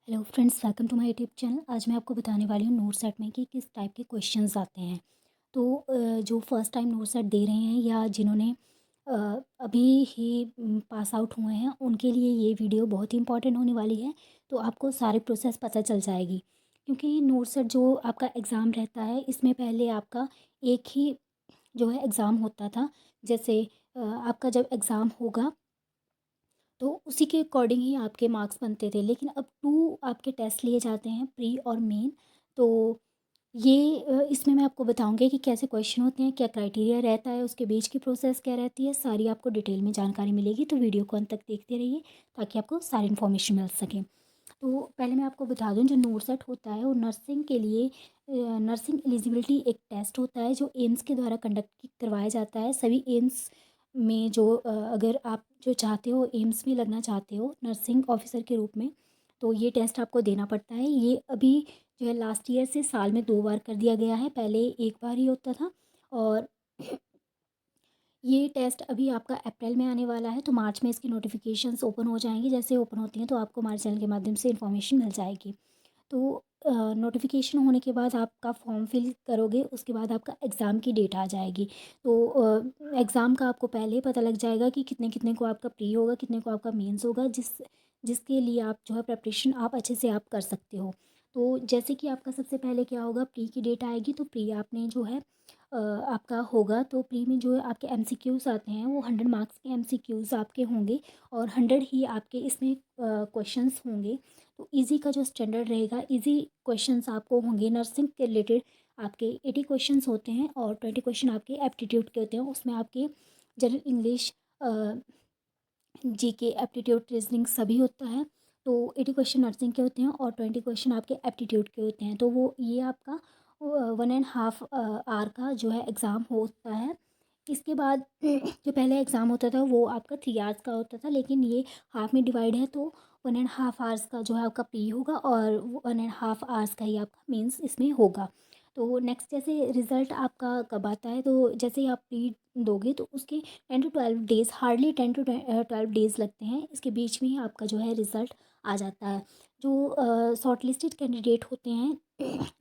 Hello friends, welcome to my YouTube channel. आज मैं आपको बताने वाली हूँ नोट सेट में कि किस टाइप के क्वेश्चंस आते हैं। तो जो फर्स्ट टाइम नोट सेट दे रहे हैं या जिन्होंने अ, अभी ही पास आउट हुए हैं, उनके लिए ये वीडियो बहुत ही इंपॉर्टेंट होने वाली है। तो आपको सारी प्रोसेस पता चल जाएगी, क्योंकि नोट सेट जो आपका एग्ज़ाम रहता है, इसमें पहले आपका एक ही जो है एग्ज़ाम होता था। जैसे आपका जब एग्ज़ाम होगा तो उसी के अकॉर्डिंग ही आपके मार्क्स बनते थे, लेकिन अब 2 आपके टेस्ट लिए जाते हैं, प्री और मेन। तो ये इसमें मैं आपको बताऊँगी कि कैसे क्वेश्चन होते हैं, क्या क्राइटेरिया रहता है, उसके बीच की प्रोसेस क्या रहती है, सारी आपको डिटेल में जानकारी मिलेगी। तो वीडियो को अंत तक देखते रहिए ताकि आपको सारी इन्फॉर्मेशन मिल सके। तो पहले मैं आपको बता दूं, जो नोट सेट होता है वो नर्सिंग के लिए नर्सिंग एलिजिबिलिटी एक टेस्ट होता है जो एम्स के द्वारा कंडक्ट करवाया जाता है। सभी एम्स में जो अगर आप जो चाहते हो, एम्स में लगना चाहते हो नर्सिंग ऑफिसर के रूप में, तो ये टेस्ट आपको देना पड़ता है। ये अभी जो है लास्ट ईयर से साल में 2 बार कर दिया गया है, पहले एक बार ही होता था। और ये टेस्ट अभी आपका अप्रैल में आने वाला है, तो मार्च में इसकी नोटिफिकेशंस ओपन हो जाएंगी। जैसे ओपन होती हैं तो आपको हमारे चैनल के माध्यम से इन्फॉर्मेशन मिल जाएगी। तो नोटिफिकेशन होने के बाद आपका फॉर्म फिल करोगे, उसके बाद आपका एग्ज़ाम की डेट आ जाएगी। तो एग्ज़ाम का आपको पहले ही पता लग जाएगा कि कितने कितने को आपका प्री होगा, कितने को आपका मेंस होगा, जिसके लिए आप जो है प्रिपरेशन आप अच्छे से आप कर सकते हो। तो जैसे कि आपका सबसे पहले क्या होगा, प्री की डेट आएगी। तो प्री आपने जो है आपका होगा, तो प्री में जो है आपके एमसीक्यूज़ आते हैं, वो 100 मार्क्स के एमसीक्यूज़ आपके होंगे और 100 ही आपके इसमें क्वेश्चंस होंगे। तो इजी का जो स्टैंडर्ड रहेगा, इजी क्वेश्चंस आपको होंगे। नर्सिंग के रिलेटेड आपके 80 क्वेश्चंस होते हैं और 20 क्वेश्चन आपके एप्टीट्यूड के होते हैं। उसमें आपके general English, GK, aptitude, reasoning सभी होता है। तो 80 क्वेश्चन नर्सिंग के होते हैं और 20 क्वेश्चन आपके एप्टीट्यूड के होते हैं। तो वो ये आपका 1.5 आवर का जो है एग्ज़ाम होता है। इसके बाद जो पहले एग्ज़ाम होता था वो आपका 3 आवर्स का होता था, लेकिन ये हाफ में डिवाइड है। तो 1.5 आवर्स का जो है आपका प्री होगा और 1.5 आवर्स का ही आपका मेंस इसमें होगा। तो नेक्स्ट, जैसे रिज़ल्ट आपका कब आता है, तो जैसे ही आप प्री दोगे तो उसके 10 to 12 days, hardly 10 to 12 days लगते हैं। इसके बीच में ही आपका जो है रिज़ल्ट आ जाता है। जो शॉर्ट लिस्टेड कैंडिडेट होते हैं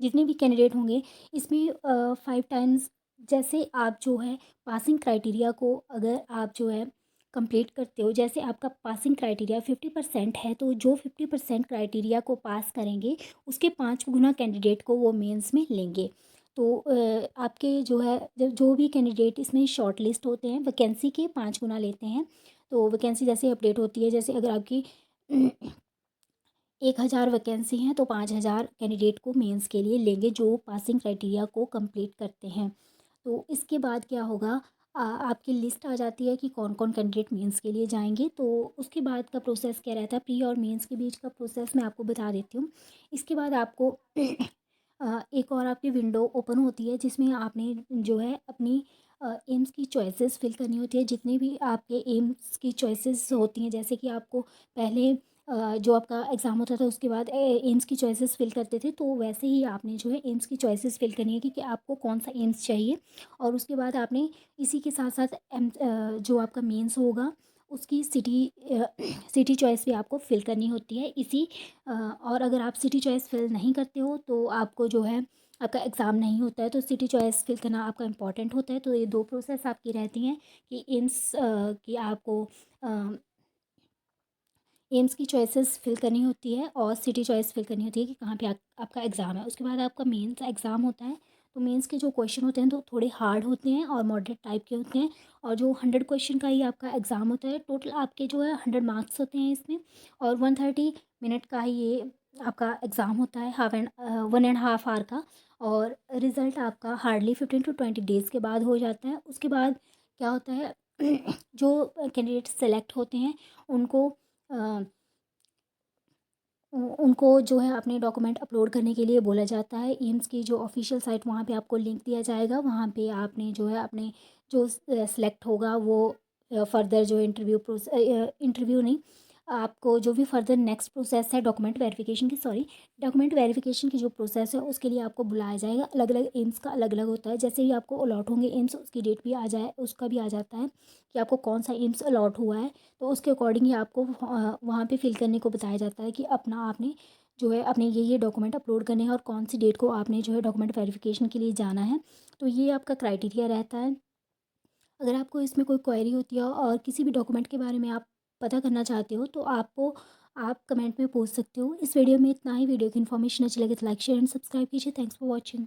जितने भी कैंडिडेट होंगे, इसमें 5 टाइम्स, जैसे आप जो है पासिंग क्राइटेरिया को अगर आप जो है कंप्लीट करते हो, जैसे आपका पासिंग क्राइटेरिया 50% है, तो जो 50% क्राइटेरिया को पास करेंगे उसके 5 गुना कैंडिडेट को वो मेंस में लेंगे। तो आपके जो है जो भी कैंडिडेट इसमें शॉर्ट लिस्ट होते हैं, वैकेंसी के 5 गुना लेते हैं। तो वैकेंसी जैसे अपडेट होती है, जैसे अगर आपकी 1,000 वैकेंसी हैं तो 5,000 कैंडिडेट को मेंस के लिए लेंगे जो पासिंग क्राइटेरिया को कंप्लीट करते हैं। तो इसके बाद क्या होगा, आपकी लिस्ट आ जाती है कि कौन कौन कैंडिडेट मेंस के लिए जाएंगे। तो उसके बाद का प्रोसेस क्या रहता है, प्री और मेंस के बीच का प्रोसेस मैं आपको बता देती हूँ। इसके बाद आपको एक और आपकी विंडो ओपन होती है, जिसमें आपने जो है अपनी एम्स की चॉइसेस फिल करनी होती है। जितनी भी आपके एम्स की चॉइसेस होती हैं, जैसे कि आपको पहले जो आपका एग्ज़ाम होता था उसके बाद एम्स की चॉइसेस फिल करते थे, तो वैसे ही आपने जो है एम्स की चॉइसेस फिल करनी है कि आपको कौन सा एम्स चाहिए। और उसके बाद आपने इसी के साथ साथ जो आपका मेंस होगा उसकी सिटी चॉइस भी आपको फिल करनी होती है इसी। और अगर आप सिटी चॉइस फिल नहीं करते हो तो आपको जो है आपका एग्ज़ाम नहीं होता है। तो सिटी चॉइस फिल करना आपका इम्पॉर्टेंट होता है। तो ये 2 प्रोसेस आपकी रहती हैं कि एम्स की आपको एम्स की चॉइसेस फिल करनी होती है और सिटी चॉइस फिल करनी होती है कि कहाँ पे आपका एग्ज़ाम है। उसके बाद आपका मेंस एग्ज़ाम होता है। तो मेंस के जो क्वेश्चन होते हैं तो थोड़े हार्ड होते हैं और मॉडरेट टाइप के होते हैं। और जो 100 क्वेश्चन का ही आपका एग्ज़ाम होता है, टोटल आपके जो है 100 मार्क्स होते हैं इसमें। और 130 मिनट का ही ये आपका एग्ज़ाम होता है, 1.5 आवर का। और रिज़ल्ट आपका हार्डली 15 to 20 डेज़ के बाद हो जाता है। उसके बाद क्या होता है, जो कैंडिडेट सेलेक्ट होते हैं उनको अ, उनको जो है अपने डॉक्यूमेंट अपलोड करने के लिए बोला जाता है। एम्स की जो ऑफिशियल साइट, वहाँ पे आपको लिंक दिया जाएगा। वहाँ पे आपने जो है अपने जो सेलेक्ट होगा वो फर्दर जो इंटरव्यू नहीं, आपको जो भी फर्दर नेक्स्ट प्रोसेस है डॉक्यूमेंट वेरिफिकेशन की, सॉरी, डॉक्यूमेंट वेरिफिकेशन की जो प्रोसेस है उसके लिए आपको बुलाया जाएगा। अलग अलग एम्स का अलग अलग होता है। जैसे ही आपको अलॉट होंगे एम्स, उसकी डेट भी आ जाए, उसका भी आ जाता है कि आपको कौन सा एम्स अलॉट हुआ है। तो उसके अकॉर्डिंग ही आपको वहाँ पे फिल करने को बताया जाता है कि अपना आपने जो है अपने ये डॉक्यूमेंट अपलोड करने हैं और कौन सी डेट को आपने जो है डॉक्यूमेंट वेरिफिकेशन के लिए जाना है। तो ये आपका क्राइटेरिया रहता है। अगर आपको इसमें कोई क्वेरी होती है और किसी भी डॉक्यूमेंट के बारे में आप पता करना चाहते हो तो आप कमेंट में पूछ सकते हो। इस वीडियो में इतना ही। वीडियो की इन्फॉर्मेशन अच्छी लगे तो लाइक शेयर एंड सब्सक्राइब कीजिए। Thanks for watching.